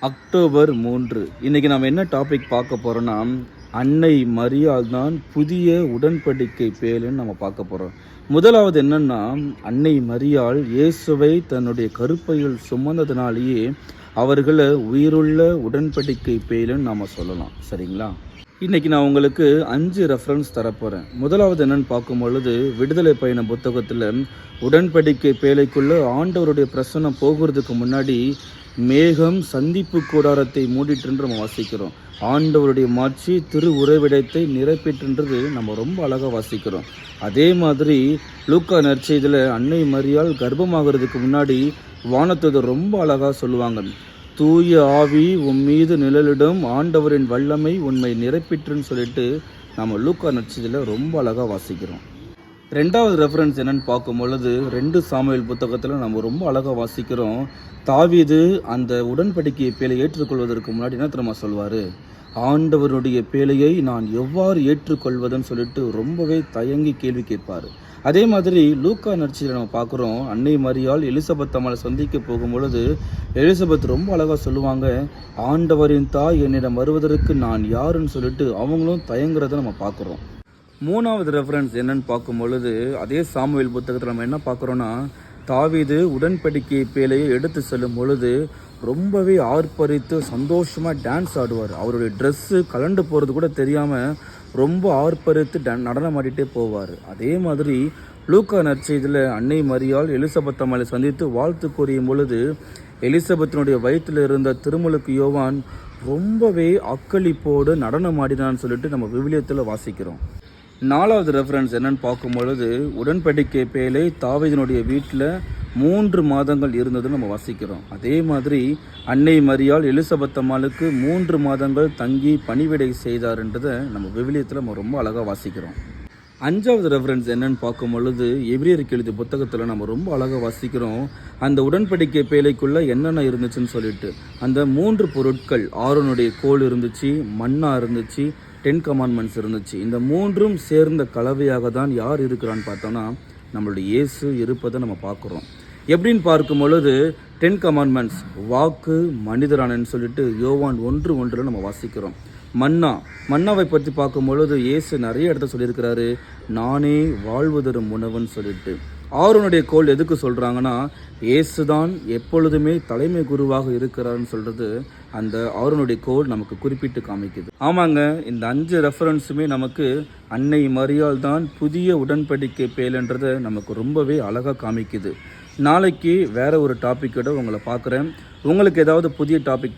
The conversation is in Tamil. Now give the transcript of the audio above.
அக்டோபர் 3 இன்னைக்கு நம்ம என்ன டாபிக் பார்க்க போகிறோன்னா, அன்னை மரியாள் தான் புதிய உடன்படிக்கை பேலுன்னு நம்ம பார்க்க போகிறோம். முதலாவது என்னன்னா, அன்னை மரியாள் இயேசுவை தன்னுடைய கருப்பையில் சுமந்ததினாலேயே அவர்களை உயிருள்ள உடன்படிக்கை பேலுன்னு நாம் சொல்லலாம். சரிங்களா? இன்றைக்கி நான் உங்களுக்கு 5 ரெஃபரன்ஸ் தரப்போகிறேன். முதலாவது என்னென்னு பார்க்கும் பொழுது, விடுதலை பயண புத்தகத்தில் உடன்படிக்கை பேழைக்குள்ளே ஆண்டவருடைய பிரசன்னம் போகிறதுக்கு முன்னாடி மேகம் சந்திப்பு கூடாரத்தை மூடிட்டுன்று நம்ம வாசிக்கிறோம். ஆண்டவருடைய மாட்சி திரு உறைவிடத்தை நிரப்பிட்டுன்றது நம்ம ரொம்ப அழகாக வாசிக்கிறோம். அதே மாதிரி லூக்கா நற்செய்தியில் அன்னை மரியாள் கர்ப்பமாகிறதுக்கு முன்னாடி வானத்தூதர் ரொம்ப அழகாக சொல்லுவாங்க, தூய ஆவி உன் மீது நிழலிடும், ஆண்டவரின் வல்லமை உண்மை நிரப்பிட்டுன்னு சொல்லிட்டு நம்ம லூக்கா நற்செய்தியில் ரொம்ப அழகாக வாசிக்கிறோம். ரெண்டாவது ரெஃபரன்ஸ் என்னன்னு பார்க்கும் பொழுது 2 சாமுவேல் புத்தகத்தில் நம்ம ரொம்ப அழகாக வாசிக்கிறோம். தாவீது அந்த உடன்படிக்கையை பேழை ஏற்றுக்கொள்வதற்கு முன்னாடி என்ன தெரியுமா சொல்வார், ஆண்டவருடைய பேழையை நான் எவ்வாறு ஏற்றுக்கொள்வதுன்னு சொல்லிட்டு ரொம்பவே தயங்கி கேள்வி கேட்பார். அதே மாதிரி லூக்கா நற்செய்தியில் நம்ம பார்க்குறோம், அன்னை மரியாள் எலிசபெத் அம்மாவை சந்திக்க போகும் பொழுது எலிசபெத் ரொம்ப அழகாக சொல்லுவாங்க, ஆண்டவரின் தாய் என்னிடம் வருவதற்கு நான் யாருன்னு சொல்லிட்டு அவங்களும் தயங்குறத நம்ம பார்க்குறோம். மூணாவது ரெஃபரன்ஸ் என்னன்னு பார்க்கும் பொழுது அதே சாமுவேல் புத்தகத்தில் நம்ம என்ன பார்க்குறோன்னா, தாவீது உடன்படிக்கை பேழையை எடுத்து செல்லும் பொழுது ரொம்பவே ஆர்ப்பரித்து சந்தோஷமாக டான்ஸ் ஆடுவார். அவருடைய ட்ரெஸ்ஸு கலண்டு போகிறது கூட தெரியாமல் ரொம்ப ஆர்ப்பரித்து நடனம் ஆடிட்டே போவார். அதே மாதிரி லூக்கா நற்செய்தியில் அன்னை மரியாள் எலிசபெத் அம்மாவை சந்தித்து வாழ்த்து கூறியும் பொழுது எலிசபெத்தினுடைய வயிற்றில் இருந்த திருமுழுக்கு யோவான் ரொம்பவே அக்களிப்போடு நடனம் ஆடினான்னு சொல்லிட்டு நம்ம விவிலியத்தில் வாசிக்கிறோம். நாலாவது ரெஃபரன்ஸ் என்னன்னு பார்க்கும் பொழுது உடன்படிக்கை பேழை தாவீதினுடைய வீட்டில் 3 மாதங்கள் இருந்ததுன்னு நம்ம வாசிக்கிறோம். அதே மாதிரி அன்னை மரியாள் எலிசபெத் அம்மாளுக்கு 3 மாதங்கள் தங்கி பணிவிடை செய்தார்ன்றதை நம்ம விவிலியத்தில் நம்ம ரொம்ப அழகாக வாசிக்கிறோம். 5வது ரெஃபரன்ஸ் என்னன்னு பார்க்கும் பொழுது எபிரேயருக்கு எழுதிய புத்தகத்தில் நம்ம ரொம்ப அழகாக வாசிக்கிறோம். அந்த உடன்படிக்கை பேழைக்குள்ளே என்னென்ன இருந்துச்சுன்னு சொல்லிட்டு அந்த 3 பொருட்கள், ஆரோனுடைய கோல் இருந்துச்சு, மன்னா இருந்துச்சு, 10 கமாண்ட்மெண்ட்ஸ் இருந்துச்சு. இந்த 3ம் சேர்ந்த கலவையாக தான் யார் இருக்கிறான்னு பார்த்தோன்னா நம்மளுடைய இயேசு இருப்பதை நம்ம பார்க்குறோம். எப்படின்னு பார்க்கும் பொழுது 10 கமாண்ட்மெண்ட்ஸ் வாக்கு மனிதரானன்னு சொல்லிட்டு யோவான் 1:1 நம்ம வாசிக்கிறோம். மன்னாவை பற்றி பார்க்கும் பொழுது இயேசு நிறைய இடத்த சொல்லியிருக்கிறாரு, நானே வாழ்வு தரும் உணவுன்னு சொல்லிட்டு. ஆரோனுடைய கோல் எதுக்கு சொல்கிறாங்கன்னா, இயேசு தான் எப்பொழுதுமே தலைமை குருவாக இருக்கிறாருன்னு சொல்கிறது அந்த ஆரோனுடைய கோல் நமக்கு குறிப்பிட்டு காமிக்குது. ஆமாங்க, இந்த 5 ரெஃபரன்ஸுமே நமக்கு அன்னை மரியாள் தான் புதிய உடன்படிக்கை பேழைன்றதை நமக்கு ரொம்பவே அழகாக காமிக்குது. நாளைக்கு வேற ஒரு டாப்பிக்கோட உங்களை பார்க்குறேன். உங்களுக்கு ஏதாவது புதிய டாபிக்